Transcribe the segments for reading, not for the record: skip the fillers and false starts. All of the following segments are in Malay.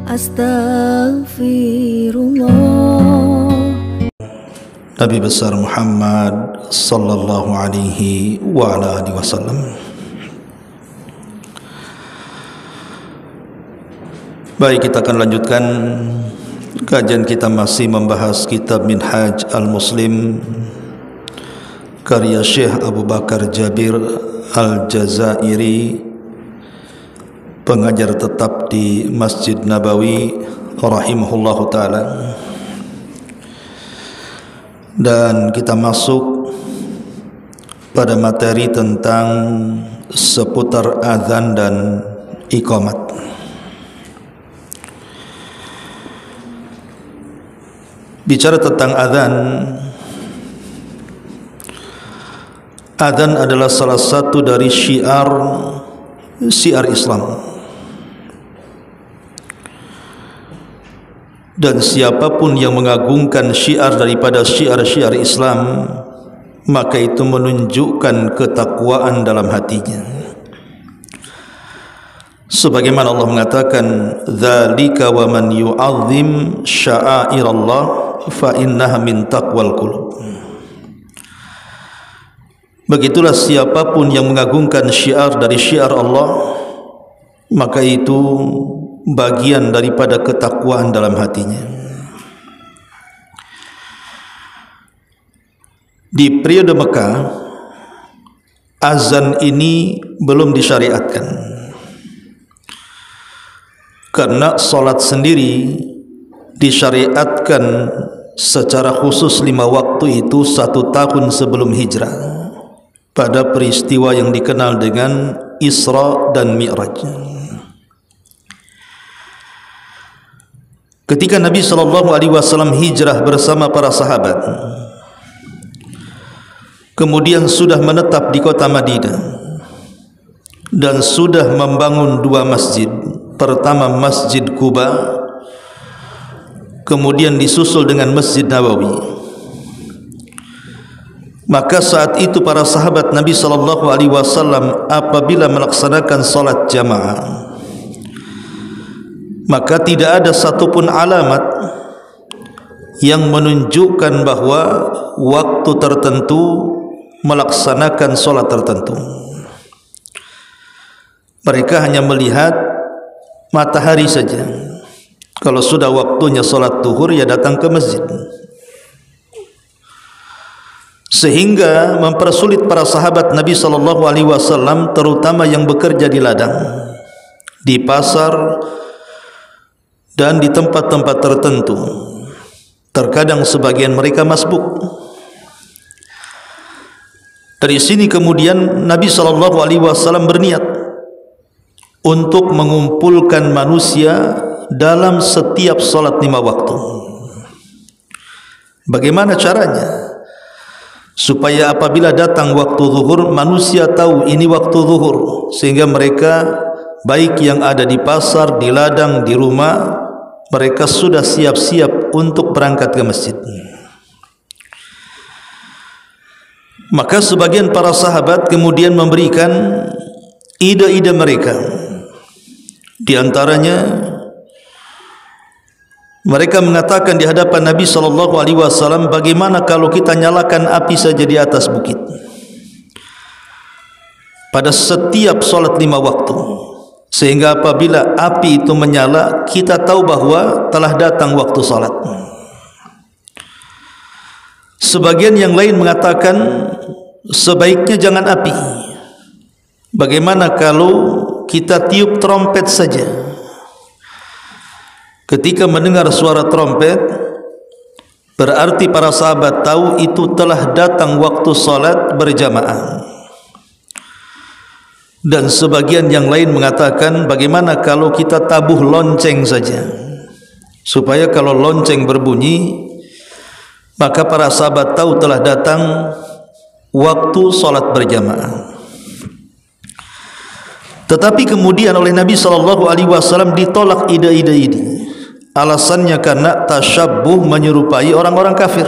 Astaghfirullah. Nabi besar Muhammad sallallahu alaihi wa ala alihi wasallam. Baik, kita akan lanjutkan kajian kita, masih membahas kitab Minhaj Al-Muslim karya Syekh Abu Bakar Jabir Al-Jazairi, pengajar tetap di Masjid Nabawi rahimahullahu ta'ala. Dan kita masuk pada materi tentang seputar azan dan iqamat. Bicara tentang azan, azan adalah salah satu dari syiar Islam. Dan siapapun yang mengagungkan syiar daripada syiar Islam, maka itu menunjukkan ketakwaan dalam hatinya. Sebagaimana Allah mengatakan, "Dzalika wa man yu'azzim sya'airallah fa innaha min taqwal qulub." Begitulah siapapun yang mengagungkan syiar dari syiar Allah, maka itu bagian daripada ketakwaan dalam hatinya. Di periode Mekah, azan ini belum disyariatkan, karena solat sendiri disyariatkan secara khusus 5 waktu itu 1 tahun sebelum hijrah, pada peristiwa yang dikenal dengan Isra dan Mi'raj. Ketika Nabi SAW hijrah bersama para sahabat, kemudian sudah menetap di kota Madinah dan sudah membangun 2 masjid. Pertama Masjid Quba, kemudian disusul dengan Masjid Nabawi. Maka saat itu para sahabat Nabi SAW apabila melaksanakan salat jamaah, maka tidak ada satupun alamat yang menunjukkan bahwa waktu tertentu melaksanakan salat tertentu. Mereka hanya melihat matahari saja. Kalau sudah waktunya salat zuhur, ya datang ke masjid. Sehingga mempersulit para sahabat Nabi SAW, terutama yang bekerja di ladang, di pasar, dan di tempat-tempat tertentu. Terkadang sebagian mereka masbuk. Dari sini kemudian Nabi SAW berniat untuk mengumpulkan manusia dalam setiap salat 5 waktu. Bagaimana caranya? Supaya apabila datang waktu zuhur, manusia tahu ini waktu zuhur, sehingga mereka baik yang ada di pasar, di ladang, di rumah, mereka sudah siap-siap untuk berangkat ke masjid. Maka sebagian para sahabat kemudian memberikan ide-ide mereka. Di antaranya, mereka mengatakan di hadapan Nabi SAW, bagaimana kalau kita nyalakan api saja di atas bukit pada setiap salat 5 waktu, sehingga apabila api itu menyala, kita tahu bahwa telah datang waktu salat. Sebagian yang lain mengatakan sebaiknya jangan api. Bagaimana kalau kita tiup trompet saja? Ketika mendengar suara trompet, berarti para sahabat tahu itu telah datang waktu salat berjamaah. Dan sebagian yang lain mengatakan, bagaimana kalau kita tabuh lonceng saja, supaya kalau lonceng berbunyi, maka para sahabat tahu telah datang waktu salat berjamaah. Tetapi kemudian oleh Nabi SAW ditolak ide-ide ini. Alasannya karena tasyabbuh, menyerupai orang-orang kafir.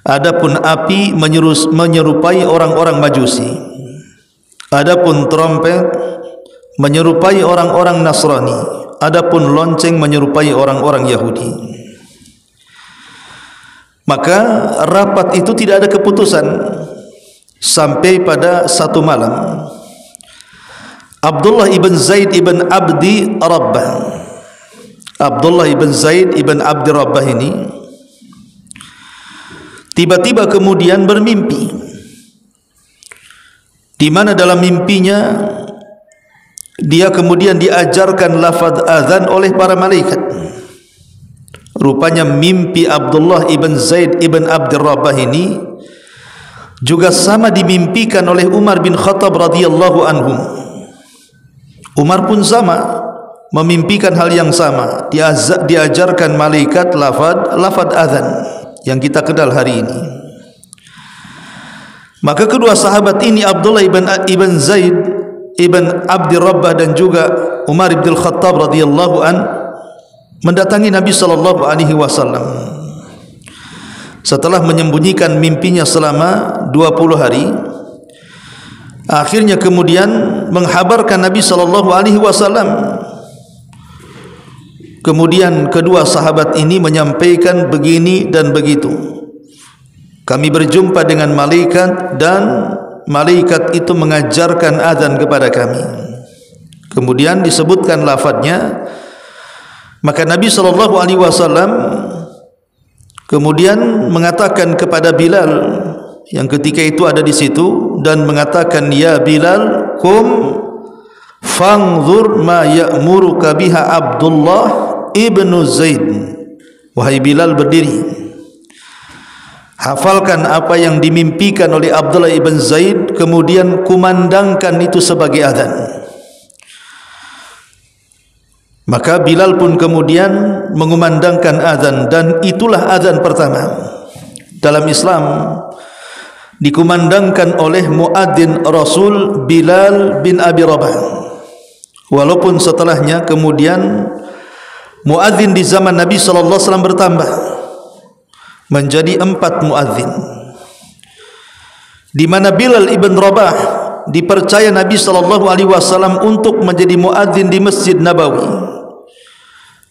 Adapun api menyerupai orang-orang Majusi. Adapun trompet menyerupai orang-orang Nasrani. adapun lonceng menyerupai orang-orang Yahudi. Maka rapat itu tidak ada keputusan sampai pada satu malam Abdullah ibn Zaid ibn Abdi Rabbah, Abdullah ibn Zaid ibn Abdi Rabbah ini tiba-tiba kemudian bermimpi, di mana dalam mimpinya dia kemudian diajarkan lafaz azan oleh para malaikat. Rupanya mimpi Abdullah ibn Zaid ibn Abdi Rabbah ini juga sama dimimpikan oleh Umar bin Khattab radhiyallahu anhu. Umar pun sama memimpikan hal yang sama, diajarkan malaikat lafaz azan yang kita kenal hari ini. Maka kedua sahabat ini, Abdullah ibn Zaid ibn Abdi Rabbah dan juga Umar bin Khattab radhiyallahu an, mendatangi Nabi sallallahu alaihi wasallam setelah menyembunyikan mimpinya selama 20 hari. Akhirnya kemudian menghabarkan Nabi sallallahu alaihi wasallam. Kemudian kedua sahabat ini menyampaikan begini dan begitu. Kami berjumpa dengan malaikat dan malaikat itu mengajarkan azan kepada kami. Kemudian disebutkan lafadznya. Maka Nabi sallallahu alaihi wasallam kemudian mengatakan kepada Bilal yang ketika itu ada di situ dan mengatakan, ya Bilal, kum fanzur ma ya'muruka biha Abdullah ibnu Zaid. Wahai Bilal, berdiri, hafalkan apa yang dimimpikan oleh Abdullah ibn Zaid, kemudian kumandangkan itu sebagai azan. Maka Bilal pun kemudian mengumandangkan azan, dan itulah azan pertama dalam Islam, dikumandangkan oleh muadzin Rasul Bilal bin Abi Rabah. Walaupun setelahnya kemudian muadzin di zaman Nabi sallallahu alaihi wasallam bertambah menjadi 4 muadzin, di mana Bilal ibn Rabah dipercaya Nabi sallallahu alaihi wasallam untuk menjadi muadzin di Masjid Nabawi.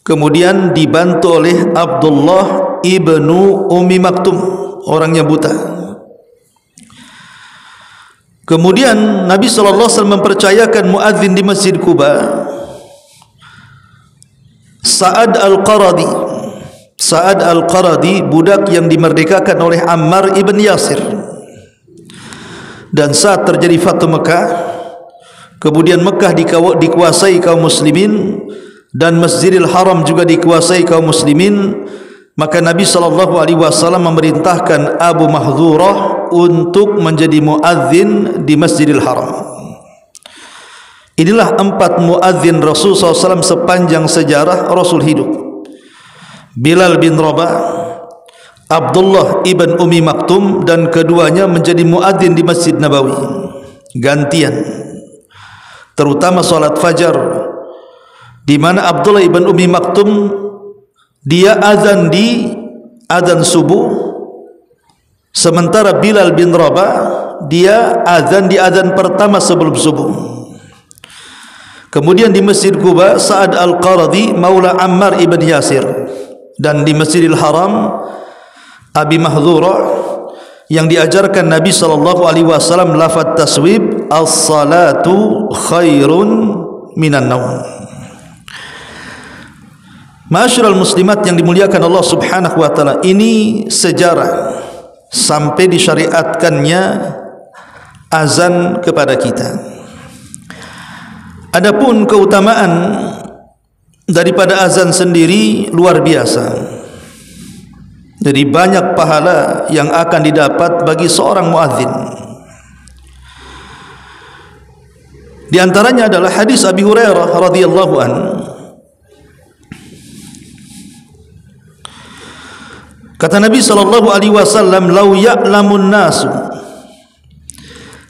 Kemudian dibantu oleh Abdullah ibnu Ummi Maktum, orangnya buta. Kemudian Nabi sallallahu alaihi wasallam mempercayakan muadzin di Masjid Quba Sa'ad al-Qaradi. Sa'ad al-Qaradi, budak yang dimerdekakan oleh Ammar ibn Yasir. Dan saat terjadi Fathu Mekah, kemudian Mekah dikuasai kaum muslimin dan Masjidil Haram juga dikuasai kaum muslimin, maka Nabi sallallahu alaihi wasallam memerintahkan Abu Mahdhurah untuk menjadi muadzin di Masjidil Haram. Inilah 4 muadzin Rasul SAW sepanjang sejarah Rasul hidup. Bilal bin Rabah, Abdullah ibn Ummi Maktum, dan keduanya menjadi muadzin di Masjid Nabawi gantian, terutama salat fajar, di mana Abdullah ibn Ummi Maktum dia azan di azan subuh, sementara Bilal bin Rabah dia azan di azan pertama sebelum subuh. Kemudian di Masjid Quba Sa'ad al-Qaradi maula Ammar ibn Yasir, dan di Masjidil Haram Abi Mahdhurah yang diajarkan Nabi sallallahu alaihi wasallam lafaz taswib, as-salatu khairun minan naum. Ma'asyiral muslimat yang dimuliakan Allah Subhanahu wa taala, ini sejarah sampai disyariatkannya azan kepada kita. Adapun keutamaan daripada azan sendiri luar biasa. Jadi banyak pahala yang akan didapat bagi seorang muadzin. Di antaranya adalah hadis Abi Hurairah radhiyallahu anhu. Kata Nabi sallallahu alaihi wasallam, "Lau ya'lamun nasu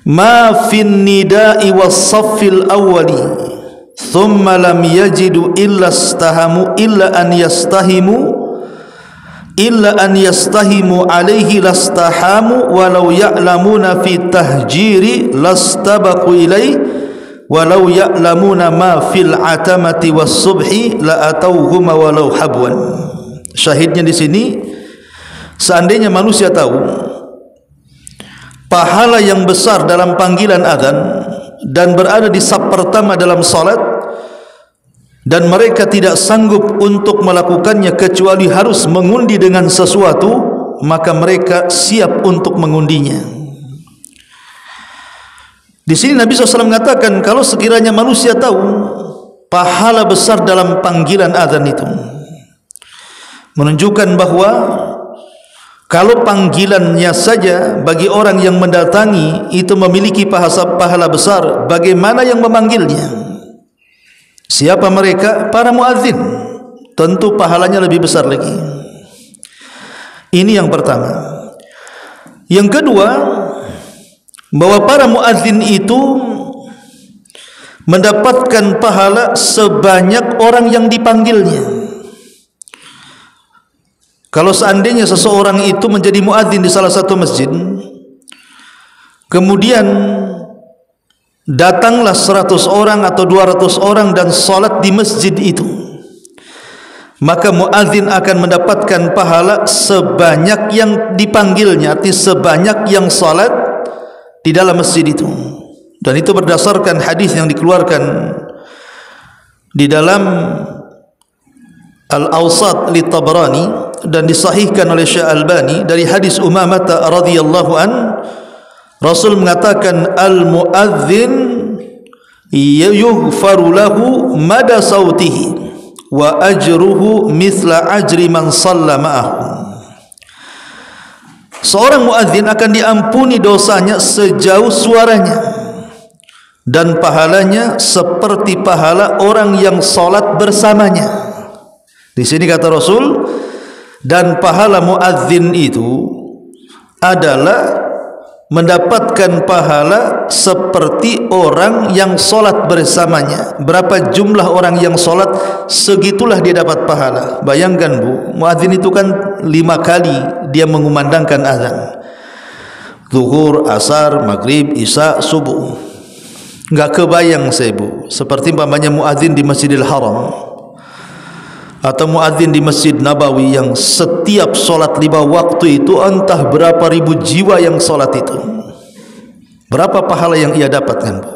ma fin nida'i was-saffil awwali, thumma lam yajidu illa an yastahimu alaihi lastahamu, walau ya'lamuna fi tahjiri lastabaqu ilaihi, walau ya'lamuna ma fil atamati was subhi la atauhuma walau habwan. Syahidnya di sini, seandainya manusia tahu pahala yang besar dalam panggilan azan dan berada di saf pertama dalam salat, dan mereka tidak sanggup untuk melakukannya kecuali harus mengundi dengan sesuatu, maka mereka siap untuk mengundinya. Di sini Nabi SAW mengatakan, kalau sekiranya manusia tahu pahala besar dalam panggilan azan itu, menunjukkan bahwa kalau panggilannya saja bagi orang yang mendatangi itu memiliki pahala besar, bagaimana yang memanggilnya? Siapa mereka? Para muadzin. Tentu pahalanya lebih besar lagi. Ini yang pertama. Yang kedua, bahwa para muadzin itu mendapatkan pahala sebanyak orang yang dipanggilnya. Kalau seandainya seseorang itu menjadi muadzin di salah satu masjid, kemudian datanglah 100 orang atau 200 orang dan salat di masjid itu, maka muadzin akan mendapatkan pahala sebanyak yang dipanggilnya, artinya sebanyak yang salat di dalam masjid itu. Dan itu berdasarkan hadis yang dikeluarkan di dalam Al-Awsat li Tabrani dan disahihkan oleh Syekh Albani dari hadis Umamah radhiyallahu an, Rasul mengatakan, al-muadzin yughfaru lahu mada sautihi wa ajruhu mithla ajri man shalla ma'ahu. Seorang muadzin akan diampuni dosanya sejauh suaranya, dan pahalanya seperti pahala orang yang salat bersamanya. Di sini kata Rasul, dan pahala muadzin itu adalah mendapatkan pahala seperti orang yang solat bersamanya. Berapa jumlah orang yang solat, segitulah dia dapat pahala. Bayangkan bu, muadzin itu kan 5 kali dia mengumandangkan azan: zuhur, asar, maghrib, isya, subuh. Enggak kebayang saya bu, seperti umpamanya muadzin di Masjidil Haram atau muadzin di Masjid Nabawi yang setiap solat 5 waktu itu entah berapa ribu jiwa yang solat itu. Berapa pahala yang ia dapatkan?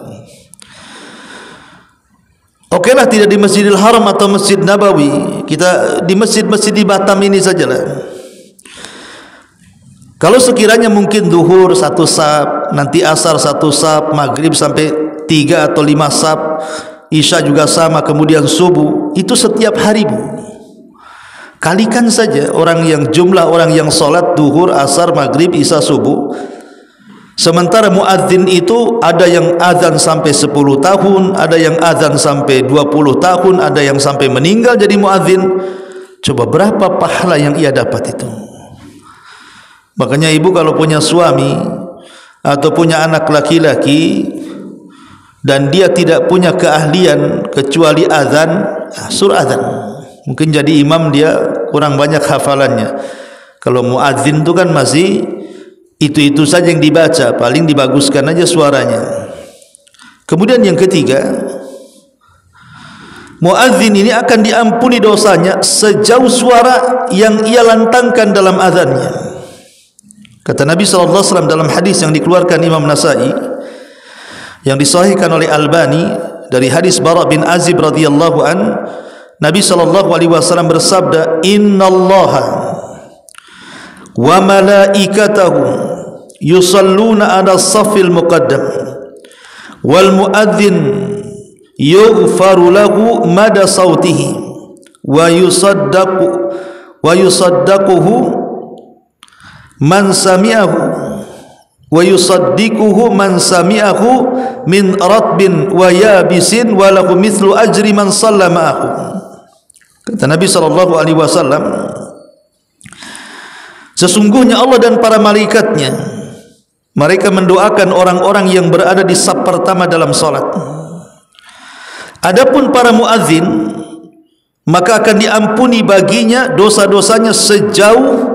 Okelah tidak di Masjidil Haram atau Masjid Nabawi, kita di masjid-masjid di Batam ini sajalah. Kalau sekiranya mungkin zuhur 1 saf, nanti asar 1 saf, maghrib sampai 3 atau 5 saf, isya juga sama, kemudian subuh, itu setiap hari bu. Kalikan saja jumlah orang yang solat zuhur, asar, maghrib, isya, subuh. Sementara muadzin itu ada yang azan sampai 10 tahun, ada yang azan sampai 20 tahun, ada yang sampai meninggal jadi muadzin. Coba berapa pahala yang ia dapat itu. Makanya ibu kalau punya suami atau punya anak laki-laki dan dia tidak punya keahlian kecuali azan, suruh azan. Mungkin jadi imam dia kurang banyak hafalannya. Kalau muadzin itu kan masih itu saja yang dibaca, paling dibaguskan aja suaranya. Kemudian yang ketiga, muadzin ini akan diampuni dosanya sejauh suara yang ia lantangkan dalam azannya. Kata Nabi SAW dalam hadis yang dikeluarkan Imam Nasai, yang disahihkan oleh Albani dari hadis Bara bin Azib radhiyallahu an, Nabi SAW bersabda, innallaha wa malaikatahu yusalluna ala safil muqaddam wal muadzin yughfaru lahu mada sautihi wa yusaddaquhu man sami'ahu wa yusaddiquhu man sami'ahu min ratbin wa yabisin wa lahu mithlu ajri man shalla ma'ahu. Kata Nabi SAW, sesungguhnya Allah dan para malaikatnya, mereka mendoakan orang-orang yang berada di saf pertama dalam salat. Adapun para muadzin, maka akan diampuni baginya dosa-dosanya sejauh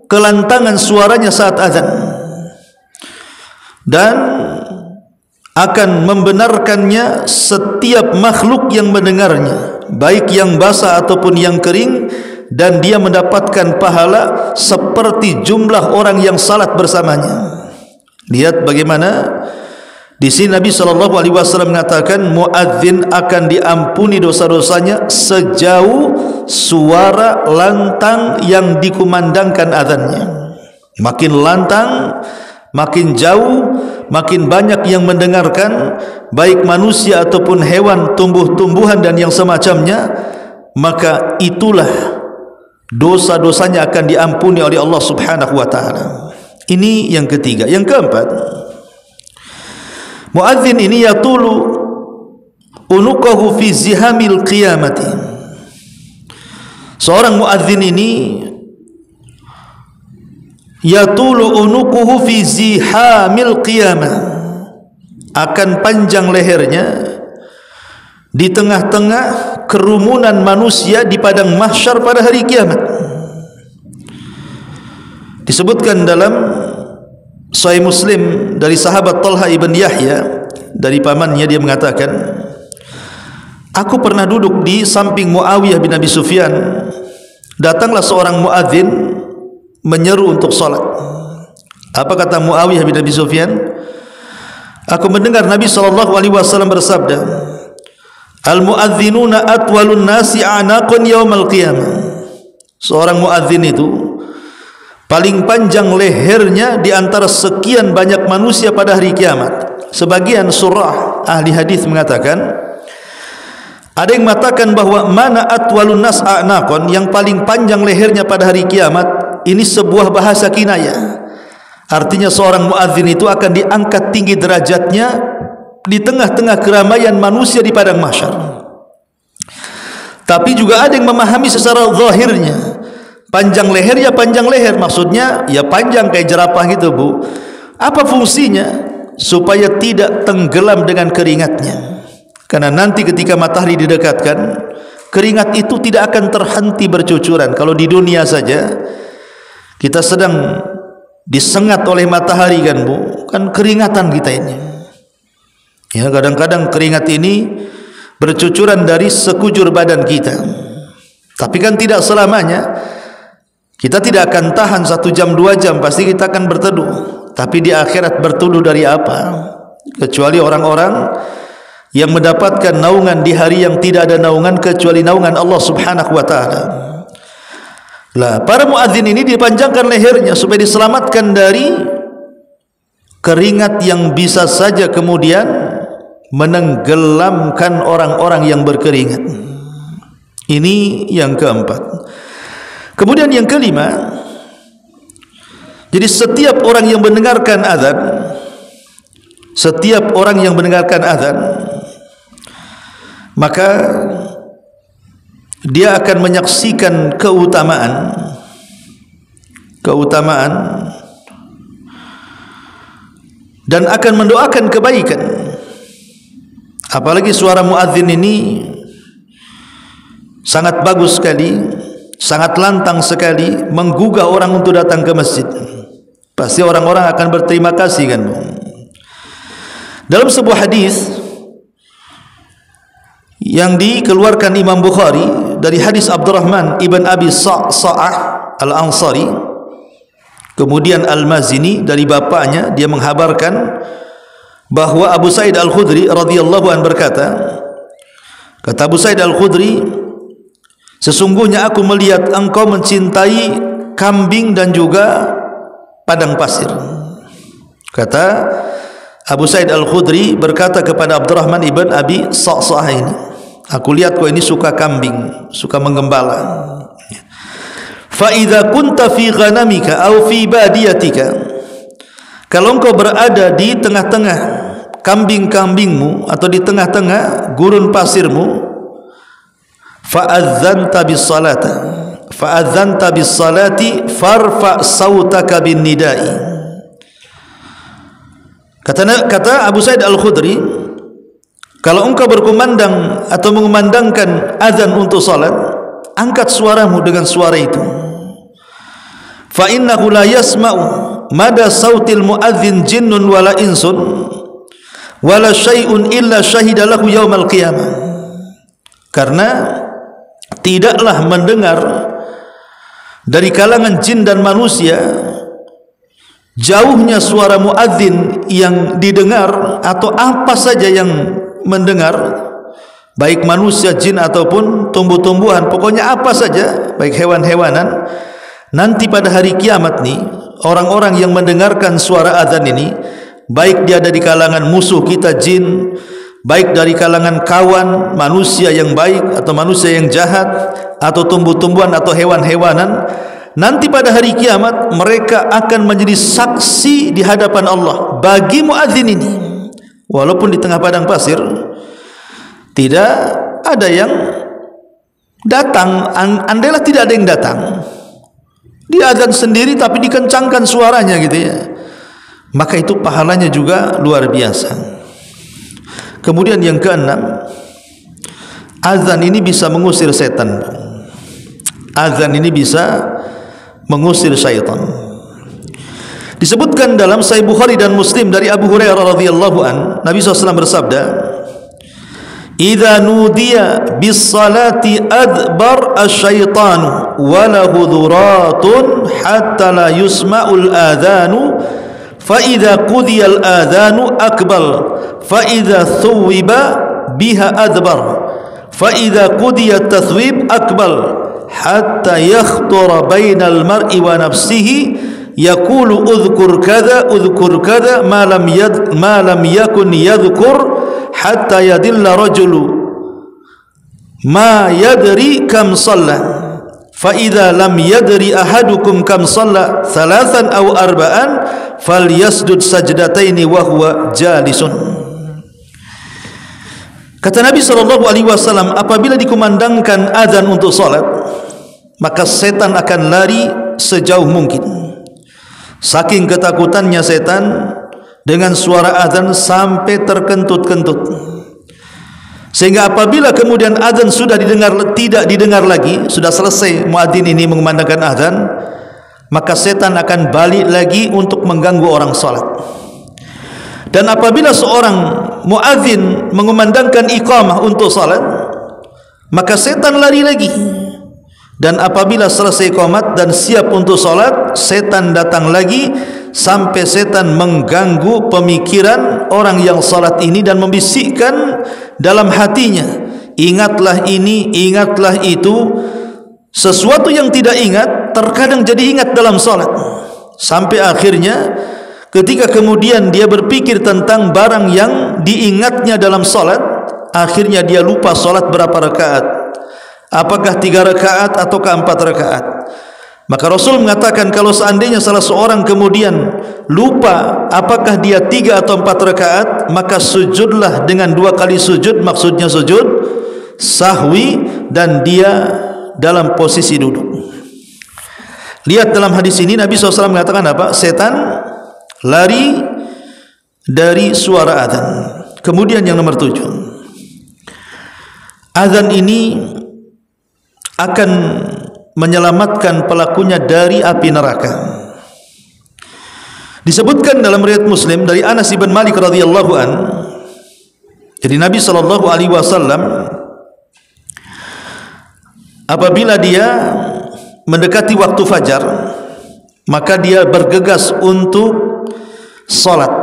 kelantangan suaranya saat azan. Dan akan membenarkannya setiap makhluk yang mendengarnya, baik yang basah ataupun yang kering, dan dia mendapatkan pahala seperti jumlah orang yang salat bersamanya. Lihat bagaimana di sini Nabi SAW mengatakan muadzin akan diampuni dosa-dosanya sejauh suara lantang yang dikumandangkan azannya. Makin lantang, makin jauh, makin banyak yang mendengarkan, baik manusia ataupun hewan, tumbuh-tumbuhan dan yang semacamnya, maka itulah dosa-dosanya akan diampuni oleh Allah Subhanahu wa taala. Ini yang ketiga. Yang keempat, muadzin ini yatulu unuqahu fi zihamil qiyamati. Seorang muadzin ini yatulu unuquhu fi zihamil qiyamah, akan panjang lehernya di tengah-tengah kerumunan manusia di padang mahsyar pada hari kiamat. Disebutkan dalam Sahih Muslim dari sahabat Talha ibn Yahya, dari pamannya, dia mengatakan, aku pernah duduk di samping Muawiyah bin Abi Sufyan. Datanglah seorang muadzin menyeru untuk salat. Apa kata Muawiyah bin Abi Sufyan? Aku mendengar Nabi SAW bersabda, al-muadzinuna atwalun nasi a'naqun yaumal qiyamah. Seorang muadzin itu paling panjang lehernya di antara sekian banyak manusia pada hari kiamat. Sebagian surah ahli hadis mengatakan, ada yang mengatakan bahwa mana atwalun nas a'naqun, yang paling panjang lehernya pada hari kiamat, ini sebuah bahasa kinayah. Artinya seorang muadzin itu akan diangkat tinggi derajatnya di tengah-tengah keramaian manusia di padang mahsyar. Tapi juga ada yang memahami secara zahirnya, panjang leher ya panjang leher, maksudnya ya panjang kayak jerapah gitu, Bu. Apa fungsinya? Supaya tidak tenggelam dengan keringatnya. Karena nanti ketika matahari didekatkan, keringat itu tidak akan terhenti bercucuran. Kalau di dunia saja kita sedang disengat oleh matahari kan, Bu, kan keringatan kita ini. Ya, kadang-kadang keringat ini bercucuran dari sekujur badan kita. Tapi kan tidak selamanya. Kita tidak akan tahan 1 jam 2 jam, pasti kita akan berteduh. Tapi di akhirat berteduh dari apa? Kecuali orang-orang yang mendapatkan naungan di hari yang tidak ada naungan kecuali naungan Allah Subhanahu wa taala. Lah, para muadzin ini dipanjangkan lehernya supaya diselamatkan dari keringat yang bisa saja kemudian menenggelamkan orang-orang yang berkeringat. Ini yang keempat. Kemudian yang kelima, jadi setiap orang yang mendengarkan azan, setiap orang yang mendengarkan azan, maka dia akan menyaksikan keutamaan dan akan mendoakan kebaikan. Apalagi suara muadzin ini sangat bagus sekali, sangat lantang sekali, menggugah orang untuk datang ke masjid. Pasti orang-orang akan berterima kasih kan. Dalam sebuah hadis yang dikeluarkan Imam Bukhari dari hadis Abdurrahman ibn Abi Sa'ah Al-Ansari, kemudian Al-Mazini dari bapaknya, dia menghabarkan bahwa Abu Sa'id Al-Khudri radhiyallahu anhu berkata, kata Abu Sa'id Al-Khudri, sesungguhnya aku melihat engkau mencintai kambing dan juga padang pasir. Kata Abu Sa'id Al-Khudri berkata kepada Abdurrahman ibn Abi Sa'sa'ah ini, aku lihat kau ini suka kambing, suka menggembala. Fa idza kunta fi ghanamika aw fi badiyatika, kalau engkau berada di tengah-tengah kambing-kambingmu atau di tengah-tengah gurun pasirmu, fa'adzanta bis salati farfa sautaka bin nidai. Kata Abu Sa'id Al-Khudri, kalau engkau berkumandang atau mengumandangkan azan untuk salat, angkat suaramu dengan suara itu. Fa innahu la yasma'u mada sautil muadzin jinnun wala insun wala syai'un illa syahida lahu yaumal qiyamah. Karena tidaklah mendengar dari kalangan jin dan manusia jauhnya suara muadzin yang didengar atau apa saja yang mendengar, baik manusia, jin ataupun tumbuh-tumbuhan, pokoknya apa saja, baik hewan-hewanan. Nanti pada hari kiamat nih, orang-orang yang mendengarkan suara azan ini, baik dia ada di kalangan musuh kita jin, baik dari kalangan kawan manusia yang baik atau manusia yang jahat, atau tumbuh-tumbuhan atau hewan-hewanan, nanti pada hari kiamat mereka akan menjadi saksi di hadapan Allah bagi muadzin ini. Walaupun di tengah padang pasir tidak ada yang datang, andailah tidak ada yang datang, dia azan sendiri tapi dikencangkan suaranya gitu ya, maka itu pahalanya juga luar biasa. Kemudian yang keenam, azan ini bisa mengusir setan. Azan ini bisa mengusir syaitan. Disebutkan dalam Sahih Bukhari dan Muslim dari Abu Hurairah radhiyallahu an, Nabi SAW bersabda, "Idza nudiya bis salati adbar asy-syaitanu wa lahu dhuratun hatta la yusma'ul adhanu fa idza qudiyal adhanu akbal fa idza thuwiba biha adbar fa idza qudiyat tathwib akbal hatta yakhtura bainal mar'i wa nafsihi yaqulu udhkur kadha ma lam yakun yadhkur hatta yadilla rajulu ma yadri kam shalla fa idza lam yadri ahadukum kam shalla thalathan aw arba'an falyasjud sajdataini wa huwa jalisun." Kata Nabi SAW, apabila dikumandangkan azan untuk salat, maka setan akan lari sejauh mungkin. Saking ketakutannya setan dengan suara azan sampai terkentut-kentut, sehingga apabila kemudian azan sudah tidak didengar lagi, sudah selesai muadzin ini mengumandangkan azan, maka setan akan balik lagi untuk mengganggu orang salat. Dan apabila seorang muadzin mengumandangkan iqamah untuk salat, maka setan lari lagi. Dan apabila selesai iqamat dan siap untuk salat, setan datang lagi sampai setan mengganggu pemikiran orang yang salat ini dan membisikkan dalam hatinya, ingatlah ini, ingatlah itu. Sesuatu yang tidak ingat terkadang jadi ingat dalam salat, sampai akhirnya ketika kemudian dia berpikir tentang barang yang diingatnya dalam salat, akhirnya dia lupa salat berapa rakaat, apakah 3 rakaat ataukah 4 rakaat. Maka Rasul mengatakan, kalau seandainya salah seorang kemudian lupa apakah dia 3 atau 4 rakaat, maka sujudlah dengan 2 kali sujud, maksudnya sujud sahwi, dan dia dalam posisi duduk. Lihat dalam hadis ini Nabi SAW mengatakan apa? Setan lari dari suara azan. Kemudian yang nomor 7, azan ini akan menyelamatkan pelakunya dari api neraka. Disebutkan dalam riwayat Muslim dari Anas bin Malik radhiyallahu an, jadi Nabi SAW apabila dia mendekati waktu fajar, maka dia bergegas untuk salat,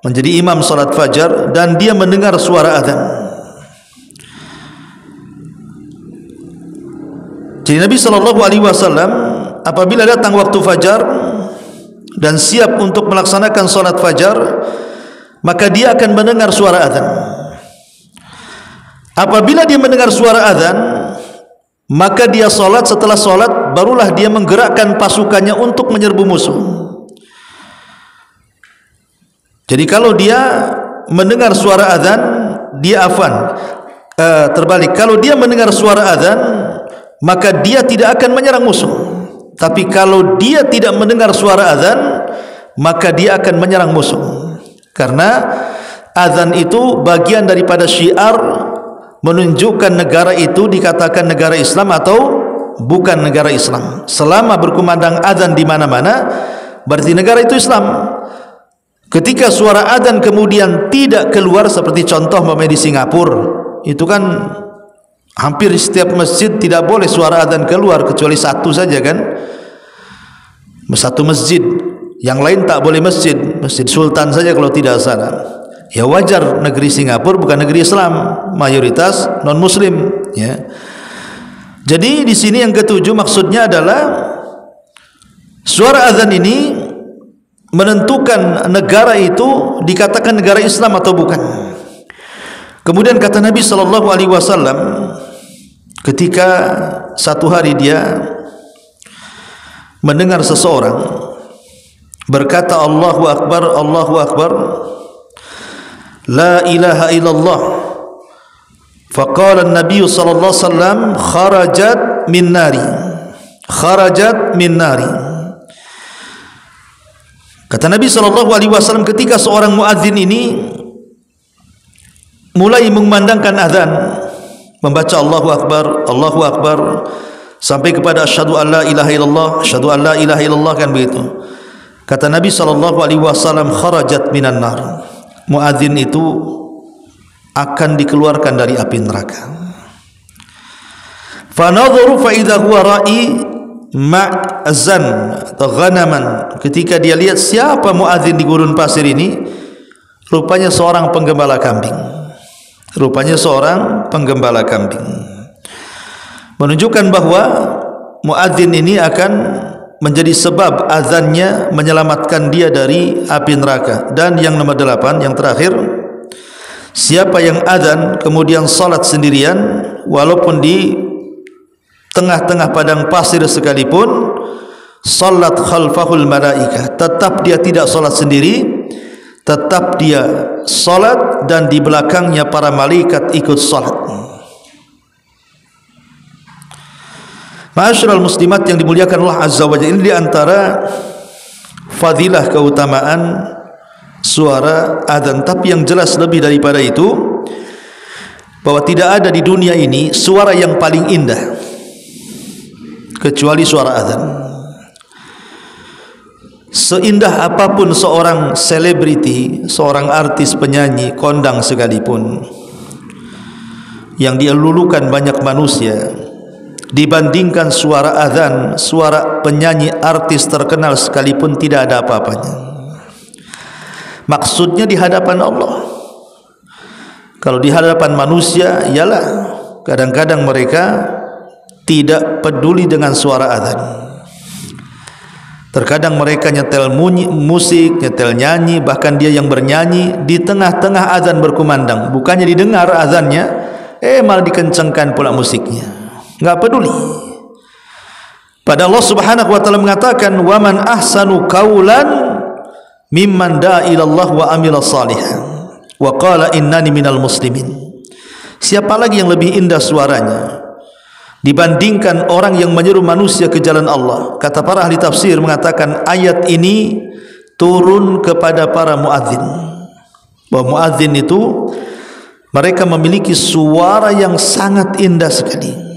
menjadi imam salat fajar, dan dia mendengar suara azan. Jadi Nabi SAW apabila datang waktu fajar dan siap untuk melaksanakan salat fajar, maka dia akan mendengar suara azan. Apabila dia mendengar suara azan, maka dia salat. Setelah salat barulah dia menggerakkan pasukannya untuk menyerbu musuh. Jadi kalau dia mendengar suara azan, dia terbalik. Kalau dia mendengar suara azan, maka dia tidak akan menyerang musuh. Tapi kalau dia tidak mendengar suara azan, maka dia akan menyerang musuh. Karena azan itu bagian daripada syiar menunjukkan negara itu dikatakan negara Islam atau bukan negara Islam. Selama berkumandang azan di mana-mana, berarti negara itu Islam. Ketika suara adzan kemudian tidak keluar, seperti contoh di Singapura, itu kan hampir setiap masjid tidak boleh suara adzan keluar kecuali satu saja kan, satu masjid, yang lain tak boleh masjid Sultan saja kalau tidak sana. Ya wajar, negeri Singapura bukan negeri Islam, mayoritas non muslim ya. Jadi di sini yang ketujuh maksudnya adalah suara azan ini menentukan negara itu dikatakan negara Islam atau bukan. Kemudian kata Nabi sallallahu alaihi wasallam, ketika satu hari dia mendengar seseorang berkata Allahu akbar, Allahu akbar, la ilaha illallah. Faqala an-nabiy sallallahu alaihi wasallam, kharajat min nari, kharajat min nari. Kata Nabi sallallahu alaihi wasallam, ketika seorang muadzin ini mulai mengumandangkan azan, membaca Allahu akbar sampai kepada asyhadu an la ilaha illallah, asyhadu an la ilaha illallah, kan begitu. Kata Nabi sallallahu alaihi wasallam, kharajat minan nar. Muadzin itu akan dikeluarkan dari api neraka. Fa nadharu fa idza huwa ra'i ma'zan atau ghanaman. Ketika dia lihat siapa muadzin di gurun pasir ini, rupanya seorang penggembala kambing. Rupanya seorang penggembala kambing. Menunjukkan bahwa muadzin ini akan menjadi sebab azannya menyelamatkan dia dari api neraka. Dan yang nomor 8, yang terakhir, siapa yang azan kemudian salat sendirian walaupun di tengah-tengah padang pasir sekalipun, salat khalfahul malaikah, tetap dia tidak salat sendiri, tetap dia salat dan di belakangnya para malaikat ikut salat. Ma'asyiral muslimat yang dimuliakan Allah Azza wa Jalla, ini di antara fadilah keutamaan suara adzan. Tapi yang jelas lebih daripada itu, bahwa tidak ada di dunia ini suara yang paling indah kecuali suara adzan. Seindah apapun seorang selebriti, seorang artis, penyanyi, kondang sekalipun, yang dilulukan banyak manusia, dibandingkan suara azan, suara penyanyi artis terkenal sekalipun tidak ada apa-apanya. Maksudnya di hadapan Allah. Kalau di hadapan manusia, ialah kadang-kadang mereka tidak peduli dengan suara azan. Terkadang mereka nyetel musik, nyetel nyanyi, bahkan dia yang bernyanyi di tengah-tengah azan berkumandang, bukannya didengar azannya, malah dikencangkan pula musiknya. Enggak peduli. Padahal Allah Subhanahu wa taala mengatakan, "Wa man ahsanu qaulan mimman da'a ila Allah wa amila shalihan wa qala innani minal muslimin." Siapa lagi yang lebih indah suaranya dibandingkan orang yang menyeru manusia ke jalan Allah? Kata para ahli tafsir mengatakan ayat ini turun kepada para muadzin. Bahwa muadzin itu mereka memiliki suara yang sangat indah sekali.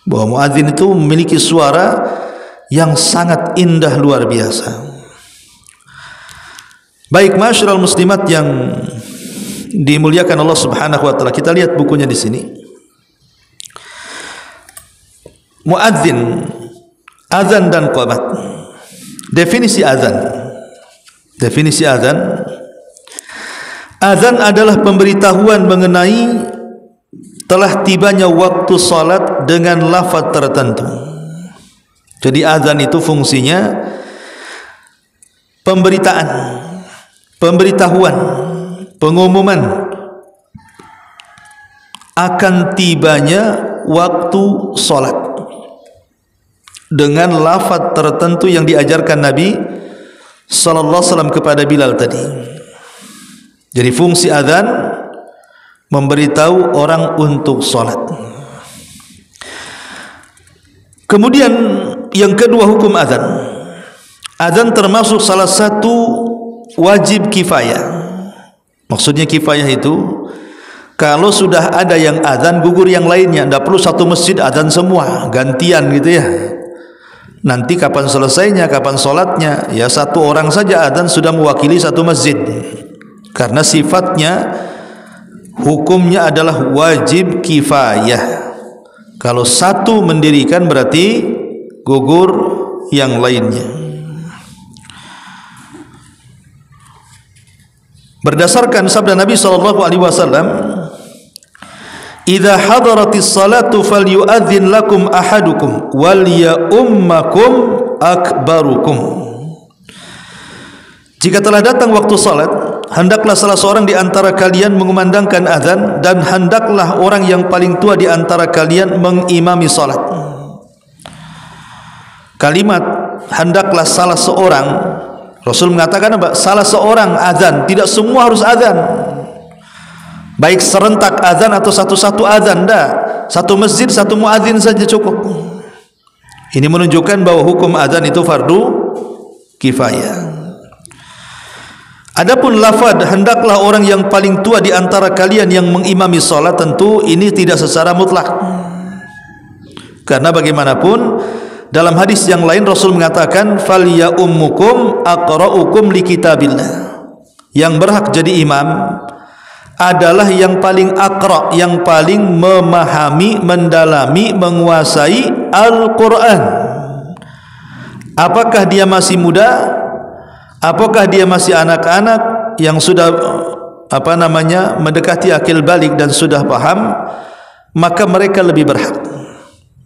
Bahwa muadzin itu memiliki suara yang sangat indah luar biasa. Baik, ma'asyiral muslimat yang dimuliakan Allah Subhanahu wa taala, kita lihat bukunya di sini. Muadzin, azan dan qamat. Definisi azan. Definisi azan. Azan adalah pemberitahuan mengenai telah tibanya waktu salat dengan lafaz tertentu. Jadi azan itu fungsinya pemberitaan, pemberitahuan, pengumuman akan tibanya waktu salat dengan lafaz tertentu yang diajarkan Nabi sallallahu alaihi wasallam kepada Bilal tadi. Jadi fungsi azan memberitahu orang untuk salat. Kemudian yang kedua, hukum azan. Azan termasuk salah satu wajib kifayah. Maksudnya kifayah itu kalau sudah ada yang azan, gugur yang lainnya. Tidak perlu satu masjid azan semua, gantian gitu ya. nanti kapan selesainya, kapan solatnya. Ya satu orang saja adzan sudah mewakili satu masjid, karena sifatnya hukumnya adalah wajib kifayah. Kalau satu mendirikan berarti gugur yang lainnya. Berdasarkan sabda Nabi SAW, "Idza hadaratis salatu falyu'adzin lakum ahadukum wal ya'ummakum akbarukum." Jika telah datang waktu salat, hendaklah salah seorang di antara kalian mengumandangkan azan, dan hendaklah orang yang paling tua di antara kalian mengimami salat. Kalimat hendaklah salah seorang, Rasul mengatakan apa? Salah seorang azan, tidak semua harus azan. Baik serentak azan atau satu-satu azan, dah. Satu masjid satu muadzin saja cukup. Ini menunjukkan bahwa hukum azan itu fardu kifayah. Adapun lafaz hendaklah orang yang paling tua di antara kalian yang mengimami salat, tentu ini tidak secara mutlak. Karena bagaimanapun dalam hadis yang lain Rasul mengatakan falya ummukum aqra'ukum likitabillah. Yang berhak jadi imam adalah yang paling aqra', yang paling memahami, mendalami, menguasai Al-Quran. Apakah dia masih muda? Apakah dia masih anak-anak yang sudah mendekati akil balik dan sudah paham? Maka mereka lebih berhak.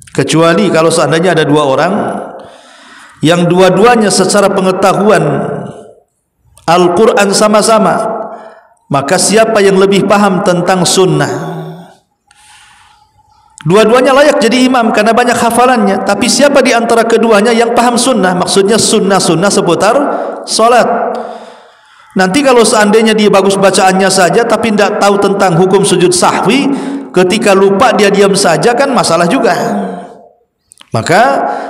Kecuali kalau seandainya ada dua orang yang dua-duanya secara pengetahuan Al-Quran sama-sama, maka siapa yang lebih paham tentang sunnah, dua-duanya layak jadi imam karena banyak hafalannya. Tapi siapa di antara keduanya yang paham sunnah, maksudnya sunnah-sunnah seputar salat. Nanti kalau seandainya dia bagus bacaannya saja tapi tidak tahu tentang hukum sujud sahwi, ketika lupa dia diam saja, kan masalah juga. Maka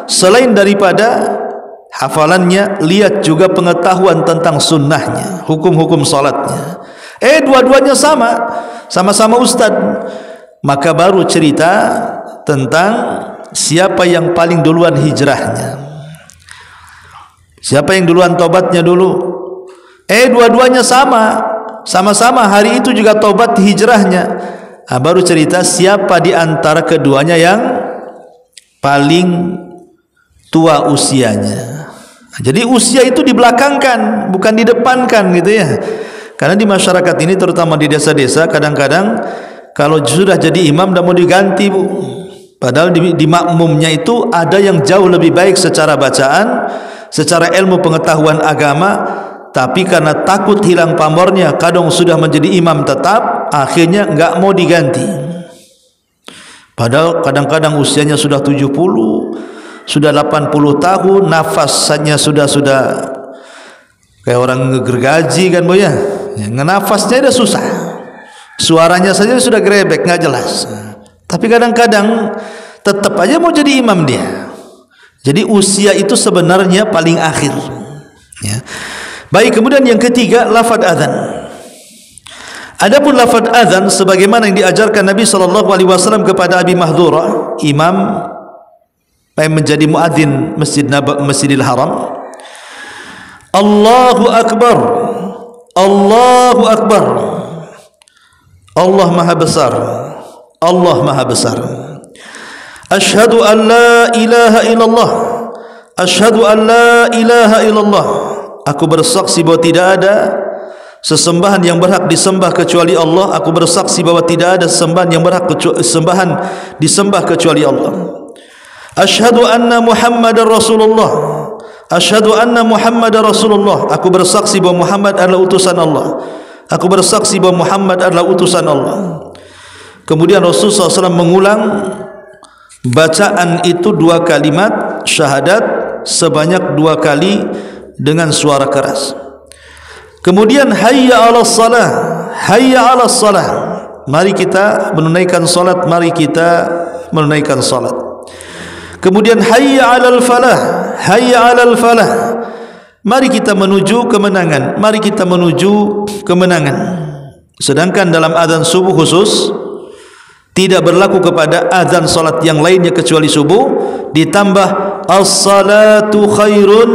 selain daripada hafalannya, lihat juga pengetahuan tentang sunnahnya, hukum-hukum salatnya. Dua-duanya sama-sama ustad, maka baru cerita tentang siapa yang paling duluan hijrahnya, siapa yang duluan tobatnya dulu. Dua-duanya sama-sama hari itu juga tobat hijrahnya. Baru cerita siapa di antara keduanya yang paling tua usianya. Jadi usia itu dibelakangkan, bukan didepankan gitu ya. Karena di masyarakat ini, terutama di desa-desa, kadang-kadang kalau sudah jadi imam tidak mau diganti, Bu. Padahal di makmumnya itu ada yang jauh lebih baik secara bacaan, secara ilmu pengetahuan agama, tapi karena takut hilang pamornya, kadang sudah menjadi imam tetap, akhirnya enggak mau diganti. Padahal kadang-kadang usianya sudah 70, sudah 80 tahun, nafasnya sudah kayak orang ngegergaji kan, Bu ya. Ngenafasnya sudah susah. Suaranya saja sudah grebek, enggak jelas. Tapi kadang-kadang tetap aja mau jadi imam dia. Jadi usia itu sebenarnya paling akhir. Ya. Baik, kemudian yang ketiga, lafaz azan. Adapun lafaz azan sebagaimana yang diajarkan Nabi SAW kepada Abi Mahdhurah, imam yang menjadi muadzin Masjidil Haram. Allahu Akbar, Allahu Akbar, Allah Maha Besar, Allah Maha Besar. Asyhadu an la ilaha illallah, asyhadu an la ilaha illallah. Aku bersaksi bahwa tidak ada sesembahan yang berhak disembah kecuali Allah. Aku bersaksi bahwa tidak ada sembahan yang berhak disembah kecuali Allah. Asyhadu anna Muhammadar Rasulullah, asyhadu anna Muhammadar Rasulullah. Aku bersaksi bahwa Muhammad adalah utusan Allah. Aku bersaksi bahwa Muhammad adalah utusan Allah. Kemudian Rasulullah SAW mengulang bacaan itu 2 kalimat syahadat sebanyak 2 kali dengan suara keras. Kemudian hayya 'alas salah, hayya 'alas salah. Mari kita menunaikan salat, mari kita menunaikan salat. Kemudian hayya 'alal falah, hayya 'alal falah. Mari kita menuju kemenangan, mari kita menuju kemenangan. Sedangkan dalam azan subuh khusus tidak berlaku kepada azan salat yang lainnya kecuali subuh, ditambah As-salatu khairun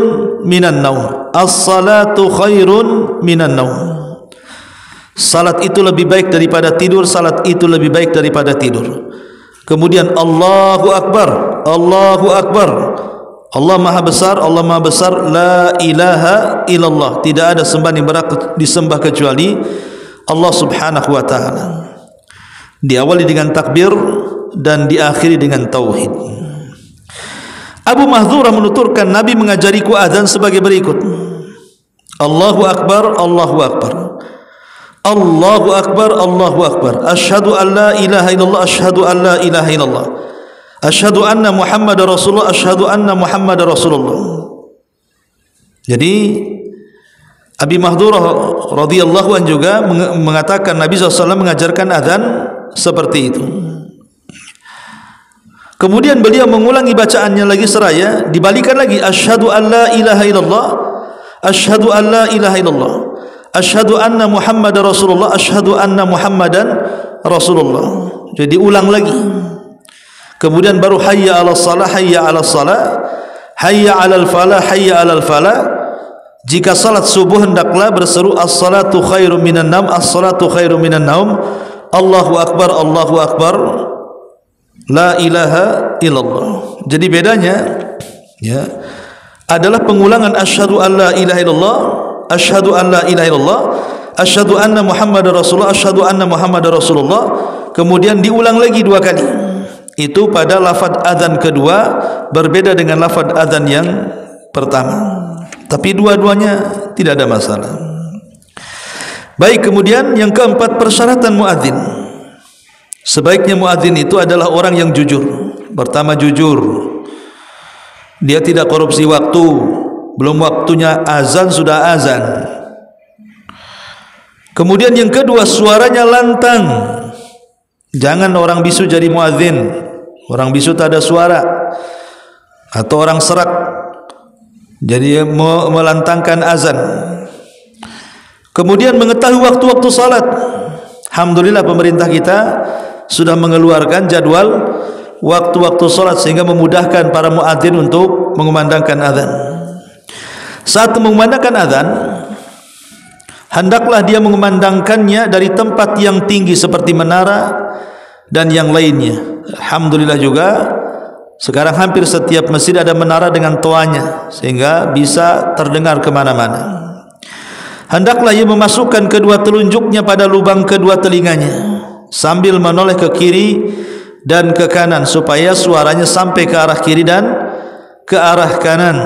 minan naum. As-salatu khairun minan naum. Salat itu lebih baik daripada tidur. Salat itu lebih baik daripada tidur. Kemudian Allahu Akbar. Allahu Akbar. Allah Maha Besar. Allah Maha Besar. La ilaha illallah. Tidak ada sembahan yang berhak disembah kecuali Allah Subhanahu wa taala. Diawali dengan takbir dan diakhiri dengan tauhid. Abu Mahdzurah menuturkan Nabi mengajariku azan sebagai berikut. Allahu Akbar. Allahu Akbar. Allahu Akbar, Allahu Akbar. Asyhadu an la ilaha illallah, asyhadu an la ilaha illallah. Asyhadu anna Muhammadar Rasulullah, asyhadu anna Muhammadar Rasulullah. Jadi Abi Mahdzurah radhiyallahu anhu juga mengatakan Nabi SAW mengajarkan azan seperti itu. Kemudian beliau mengulangi bacaannya lagi seraya, dibalikan lagi, asyhadu an la ilaha illallah, asyhadu an la ilaha illallah. Asyhadu anna Muhammadar Rasulullah, asyhadu anna Muhammadan Rasulullah. Jadi ulang lagi. Kemudian baru hayya 'alas shalah, hayya 'alas shalah, hayya 'alal falah, hayya 'alal falah. Jika salat subuh hendaklah berseru as-salatu khairum minan naum, as-salatu khairum minan naum. Allahu Akbar, Allahu Akbar. La ilaha illallah. Jadi bedanya ya adalah pengulangan asyhadu an la ilaha illallah, asyhadu an la ilaha illallah, asyhadu anna Muhammadar Rasulullah, asyhadu anna Muhammadar Rasulullah. Kemudian diulang lagi 2 kali. Itu pada lafaz azan kedua berbeda dengan lafaz azan yang pertama. Tapi dua-duanya tidak ada masalah. Baik, kemudian yang keempat, persyaratan muadzin. Sebaiknya muadzin itu adalah orang yang jujur. Pertama, jujur. Dia tidak korupsi waktu. Belum waktunya azan sudah azan. Kemudian yang kedua, suaranya lantang. Jangan orang bisu jadi muadzin. Orang bisu tak ada suara. Atau orang serak jadi melantangkan azan. Kemudian mengetahui waktu-waktu salat. Alhamdulillah pemerintah kita sudah mengeluarkan jadwal waktu-waktu salat sehingga memudahkan para muadzin untuk mengumandangkan azan. Saat mengumandangkan azan, hendaklah dia mengumandangkannya dari tempat yang tinggi seperti menara dan yang lainnya. Alhamdulillah juga sekarang hampir setiap masjid ada menara dengan toanya sehingga bisa terdengar kemana-mana. Hendaklah ia memasukkan kedua telunjuknya pada lubang kedua telinganya sambil menoleh ke kiri dan ke kanan supaya suaranya sampai ke arah kiri dan ke arah kanan.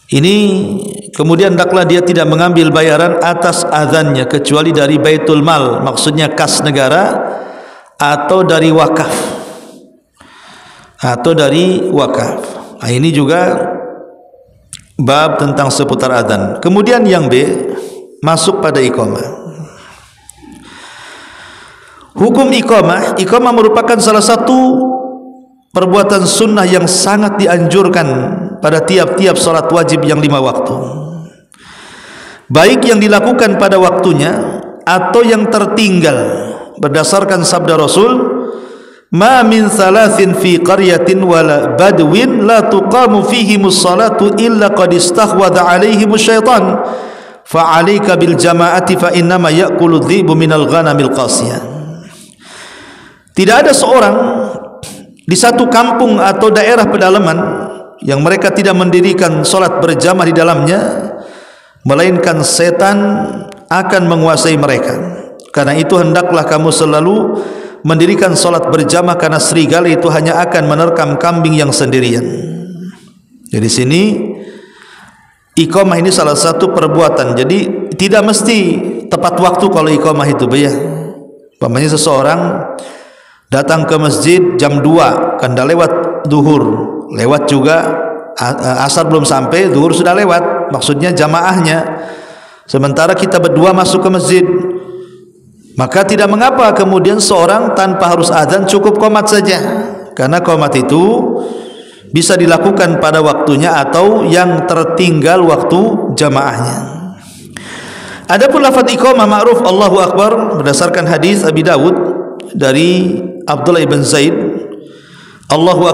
Ini kemudian hendaklah dia tidak mengambil bayaran atas azannya kecuali dari Baitul Mal, maksudnya kas negara atau dari wakaf. Nah, ini juga bab tentang seputar azan. Kemudian yang B, masuk pada iqamah. Hukum iqamah, iqamah merupakan salah satu perbuatan sunnah yang sangat dianjurkan pada tiap-tiap salat wajib yang 5 waktu. Baik yang dilakukan pada waktunya atau yang tertinggal. Berdasarkan sabda Rasul, ma min thalathin fi qaryatin wala badwin la tuqamu fihimus salatu illa qad istahwadha alaihimus syaitan fa alayka bil jama'ati fa innama ya'kulu dhibu minal ghanamil qasiyah. Tidak ada seorang di satu kampung atau daerah pedalaman yang mereka tidak mendirikan salat berjamaah di dalamnya, melainkan setan akan menguasai mereka. Karena itu hendaklah kamu selalu mendirikan salat berjamaah, karena serigala itu hanya akan menerkam kambing yang sendirian. Jadi sini iqamah ini salah satu perbuatan. Jadi tidak mesti tepat waktu kalau iqamah itu, ya. Umpamanya seseorang datang ke masjid jam 2, kan dah lewat duhur, lewat juga asar belum sampai, duhur sudah lewat, maksudnya jamaahnya. Sementara kita berdua masuk ke masjid, maka tidak mengapa kemudian seorang tanpa harus azan cukup qomat saja, karena qomat itu bisa dilakukan pada waktunya atau yang tertinggal waktu jamaahnya. Adapun lafaz iqamah ma'ruf Allahu Akbar berdasarkan hadis Abi Dawud dari Abdullah ibn Zaid Allahu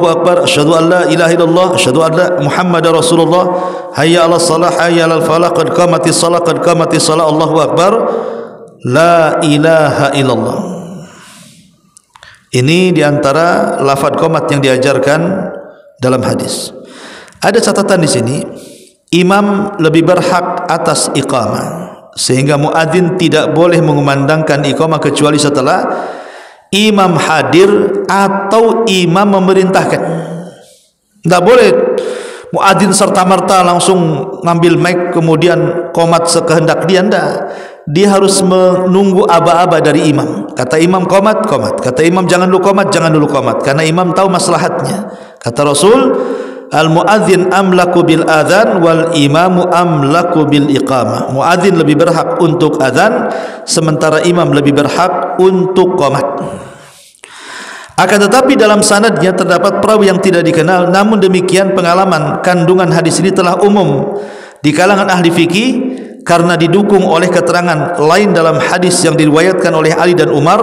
akbar, asyhadu an la ilaha illallah, asyhadu anna Muhammadar Rasulullah, hayya 'alas shalah, hayya 'alal falah, qad qamatis shalah, qad qamatis shalah, Allahu akbar, la ilaha illallah. Ini diantara lafaz qomat yang diajarkan dalam hadis. Ada catatan di sini, imam lebih berhak atas iqamah, sehingga muadzin tidak boleh mengumandangkan iqamah kecuali setelah imam hadir atau imam memerintahkan. Tidak boleh muadzin serta-merta langsung ngambil mic kemudian qomat sekehendak dia. Tidak. Dia harus menunggu aba-aba dari imam. Kata imam qomat, qomat. Kata imam jangan dulu qomat, jangan dulu qomat. Karena imam tahu maslahatnya. Kata Rasul, al-muadzin amlaku bil adzan wal imamu amlaku bil iqamah. Muadzin lebih berhak untuk adzan, sementara imam lebih berhak untuk qomat. Akan tetapi dalam sanadnya terdapat perawi yang tidak dikenal. Namun demikian pengalaman kandungan hadis ini telah umum di kalangan ahli fikih, karena didukung oleh keterangan lain dalam hadis yang diriwayatkan oleh Ali dan Umar.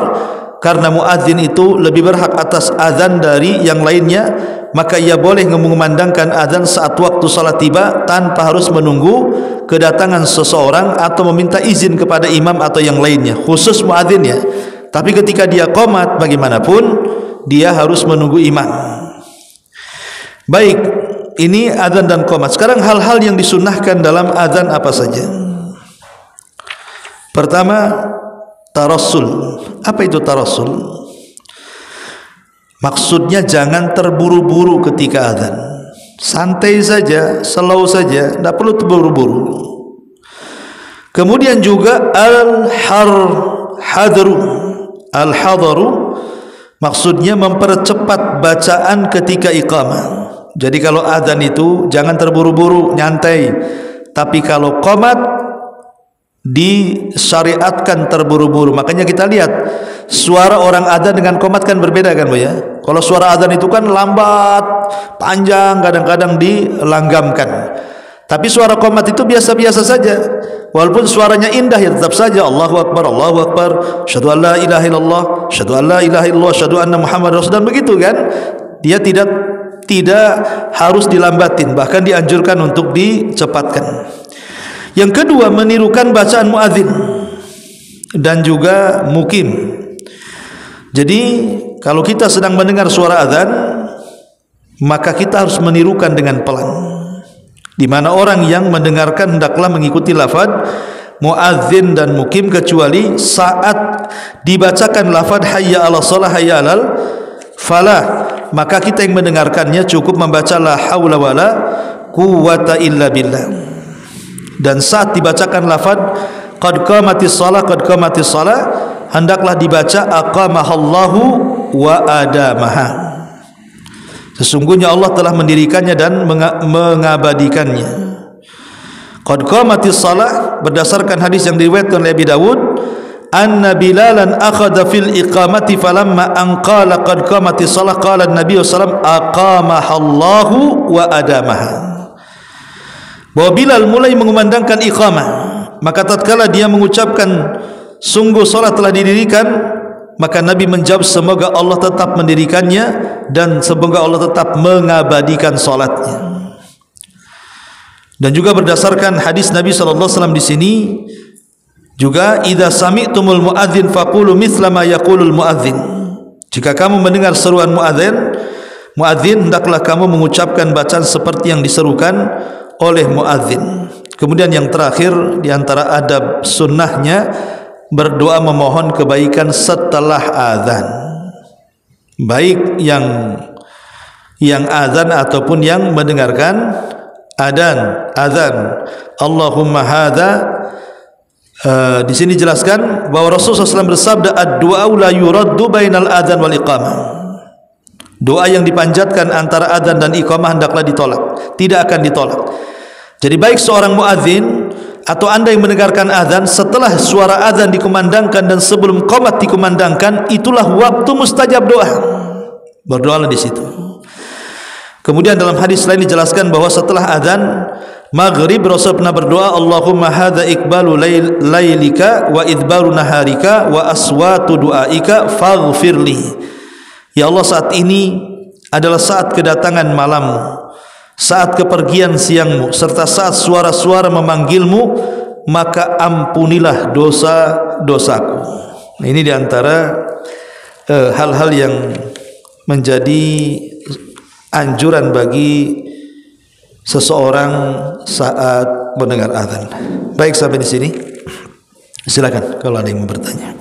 Karena muadzin itu lebih berhak atas azan dari yang lainnya, maka ia boleh mengumandangkan azan saat waktu salat tiba tanpa harus menunggu kedatangan seseorang atau meminta izin kepada imam atau yang lainnya, khusus muadzinnya. Tapi ketika dia qomat, bagaimanapun dia harus menunggu imam. Baik, ini azan dan qomat. Sekarang hal-hal yang disunnahkan dalam azan apa saja? Pertama, tarassul. Apa itu tarassul? Maksudnya jangan terburu-buru ketika azan. Santai saja, slow saja, tidak perlu terburu-buru. Kemudian juga al-hadru. Al-hadru maksudnya mempercepat bacaan ketika iqamah. Jadi kalau azan itu jangan terburu-buru, nyantai. Tapi kalau qomat disyariatkan terburu-buru. Makanya kita lihat suara orang adzan dengan qomat kan berbeda kan Bu ya. Kalau suara adzan itu kan lambat, panjang, kadang-kadang dilanggamkan. Tapi suara qomat itu biasa-biasa saja. Walaupun suaranya indah ya tetap saja Allahu akbar, Allahu akbar, asyhadu an la ilaha illallah, asyhadu an la ilaha illallah, asyhadu anna Muhammadar Rasulullah, begitu kan? Dia tidak harus dilambatin, bahkan dianjurkan untuk dicepatkan. Yang kedua, menirukan bacaan muadzin dan juga mukim. Jadi kalau kita sedang mendengar suara azan, maka kita harus menirukan dengan pelan. Di mana orang yang mendengarkan hendaklah mengikuti lafaz muadzin dan mukim, kecuali saat dibacakan lafaz hayya 'alas shalah, hayya 'alal falah, maka kita yang mendengarkannya cukup membaca la haula wala quwwata illa billah. Dan saat dibacakan lafaz qad qamatis shalah, qad qamatis shalah, hendaklah dibaca aqamahallahu wa adamaha. Sesungguhnya Allah telah mendirikannya dan mengabadikannya. Qad qamatis shalah berdasarkan hadis yang diriwayatkan oleh Abi Dawud, anna Bilalan akhadha fil iqamati falamma an qala qad qamatis shalah qala an-nabiy sallallahu alaihi wasallam aqamahallahu wa adamaha. Bahwa Bilal mulai mengumandangkan iqamah, maka tatkala dia mengucapkan sungguh salat telah didirikan, maka Nabi menjawab semoga Allah tetap mendirikannya dan semoga Allah tetap mengabadikan salatnya. Dan juga berdasarkan hadis Nabi sallallahu alaihi wasallam di sini juga, idza sami'tumul muadzin faqulu mithla ma yaqulul muadzin. Jika kamu mendengar seruan muadzin hendaklah kamu mengucapkan bacaan seperti yang diserukan oleh muadzin. Kemudian yang terakhir di antara adab sunnahnya, berdoa memohon kebaikan setelah azan, baik yang azan ataupun yang mendengarkan azan. Allahumma hadza. Di sini jelaskan bahwa Rasulullah SAW bersabda, ad-du'a la yuraddu bainal adzan wal iqamah. Doa yang dipanjatkan antara adzan dan iqamah hendaklah ditolak, tidak akan ditolak. Jadi baik seorang muadzin atau anda yang mendengarkan adzan, setelah suara adzan dikumandangkan dan sebelum qomat dikumandangkan, itulah waktu mustajab doa. Berdoalah di situ. Kemudian dalam hadis lain dijelaskan bahwa setelah adzan maghrib Rasul pernah berdoa, Allahumma hadza iqbalu lailika wa idbaru naharika wa aswatu du'aika faghfirli. Ya Allah, saat ini adalah saat kedatangan malammu, saat kepergian siangmu, serta saat suara-suara memanggilmu, maka ampunilah dosa-dosaku. Nah, ini diantara hal-hal yang menjadi anjuran bagi seseorang saat mendengar azan. Baik, sampai di sini. Silakan kalau ada yang mau bertanya.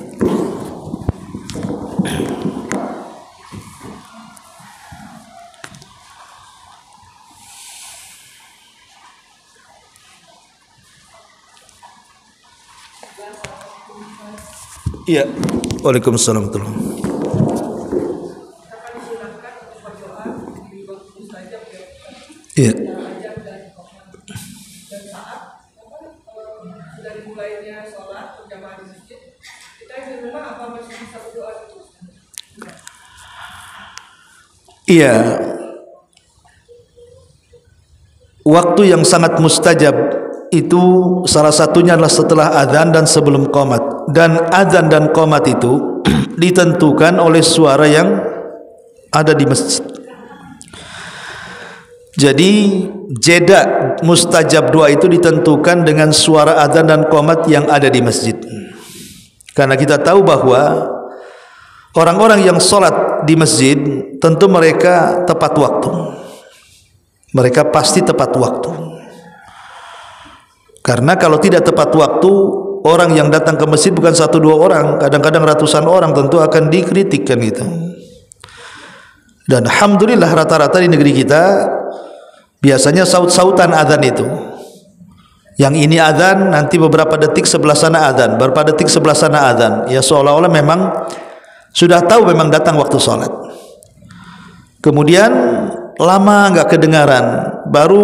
Iya. Waalaikumsalam warahmatullahi wabarakatuh. Iya. Iya. Waktu yang sangat mustajab itu salah satunya adalah setelah azan dan sebelum qomat. Dan azan dan qomat itu ditentukan oleh suara yang ada di masjid. Jadi jeda mustajab doa itu ditentukan dengan suara azan dan qomat yang ada di masjid. Karena kita tahu bahwa orang-orang yang sholat di masjid tentu mereka tepat waktu. Mereka pasti tepat waktu. Karena kalau tidak tepat waktu, orang yang datang ke masjid bukan 1-2 orang, kadang-kadang ratusan orang, tentu akan dikritikkan gitu. Dan alhamdulillah rata-rata di negeri kita biasanya saut-sautan azan itu. Yang ini azan, nanti beberapa detik sebelah sana azan, beberapa detik sebelah sana azan. Ya seolah-olah memang sudah tahu memang datang waktu sholat. Kemudian lama nggak kedengaran, baru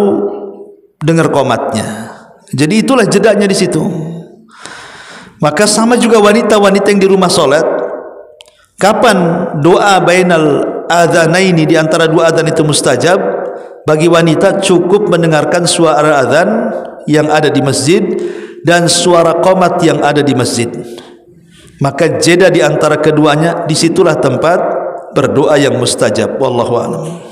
dengar qomatnya. Jadi itulah jedanya di situ. Maka sama juga wanita-wanita yang di rumah sholat, kapan doa bainal adzanaini, di antara dua adzan itu mustajab? Bagi wanita cukup mendengarkan suara adzan yang ada di masjid dan suara qomat yang ada di masjid. Maka jeda di antara keduanya, disitulah tempat berdoa yang mustajab. Wallahu a'lam.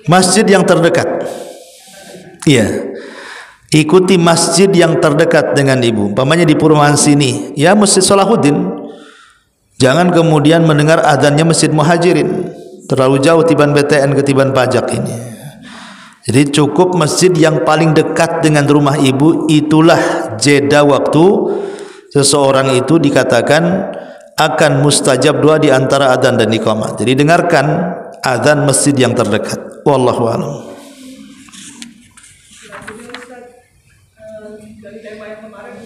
Masjid yang terdekat. Iya. Ikuti masjid yang terdekat dengan ibu. Umpamanya di perumahan sini, ya Masjid Salahuddin. Jangan kemudian mendengar adzannya Masjid Muhajirin. Terlalu jauh tiban BTN ketiban pajak ini. Jadi cukup masjid yang paling dekat dengan rumah ibu, itulah jeda waktu seseorang itu dikatakan akan mustajab doa di antara adzan dan iqamah. Jadi dengarkan adzan masjid yang terdekat. Wallahu a'lam. Dari tema yang kemarin,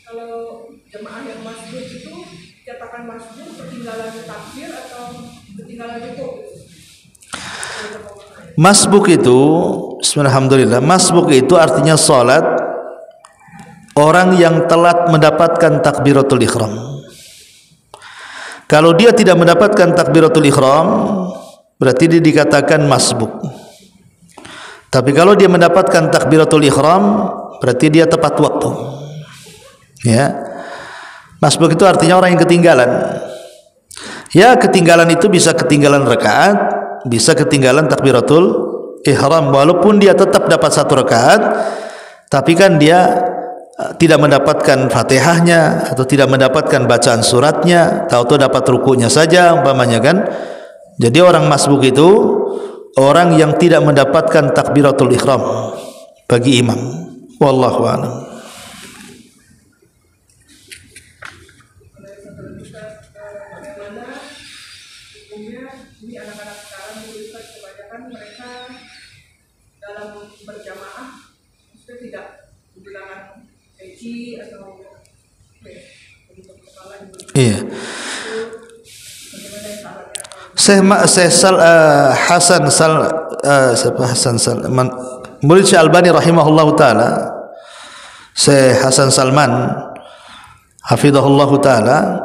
kalau jemaah yang masjid itu cetakan masjid ketinggalan takbir atau ketinggalan rukuk? Masbuk itu, bismillahirrahmanirrahim, masbuk itu artinya salat orang yang telat mendapatkan takbiratul ihram. Kalau dia tidak mendapatkan takbiratul ihram, berarti dia dikatakan masbuk. Tapi kalau dia mendapatkan takbiratul ihram, berarti dia tepat waktu. Ya. Masbuk itu artinya orang yang ketinggalan. Ya, ketinggalan itu bisa ketinggalan rakaat, bisa ketinggalan takbiratul ihram, walaupun dia tetap dapat 1 rakaat, tapi kan dia tidak mendapatkan Fatihahnya atau tidak mendapatkan bacaan suratnya, tahu-tahu dapat rukunya saja umpamanya kan. Jadi orang masbuk itu orang yang tidak mendapatkan takbiratul ihram bagi imam. Wallahu a'lam. Ini anak-anak sekarang Ustaz, kebanyakan mereka dalam berjamaah mesti tidak menggunakan peci atau untuk kepala. Iya. Murid Syekh Albani rahimahullahu taala, Syekh Hasan Salman hafizahullahu taala,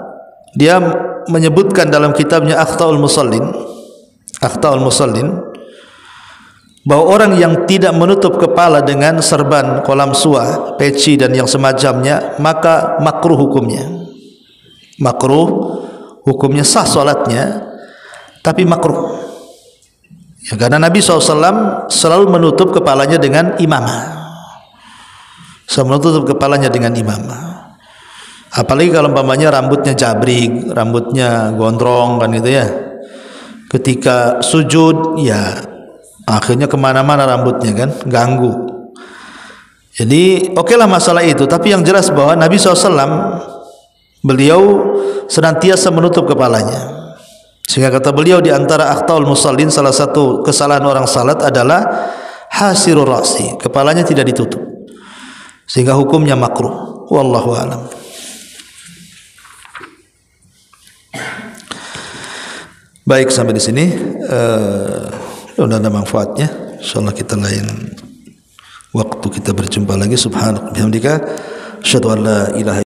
dia menyebutkan dalam kitabnya Akhtaul Musallin, bahwa orang yang tidak menutup kepala dengan serban, kolam suah, peci dan yang semacamnya, maka makruh hukumnya. Makruh hukumnya, sah salatnya tapi makruh. Ya, karena Nabi SAW selalu menutup kepalanya dengan imamah. Selalu menutup kepalanya dengan imamah. Apalagi kalau umpamanya rambutnya jabrik, rambutnya gondrong kan gitu ya. Ketika sujud ya akhirnya kemana-mana rambutnya kan, ganggu. Jadi okelah masalah itu, tapi yang jelas bahwa Nabi SAW beliau senantiasa menutup kepalanya. Sehingga kata beliau, di antara akhtaul musallin, salah satu kesalahan orang salat adalah hasirur ra'si, kepalanya tidak ditutup, sehingga hukumnya makruh. Wallahu a'lam. Baik, sampai di sini sudah ada manfaatnya. Insyaallah kita lain waktu kita berjumpa lagi. Subhanaka bihamdika asyhadu an la ilaha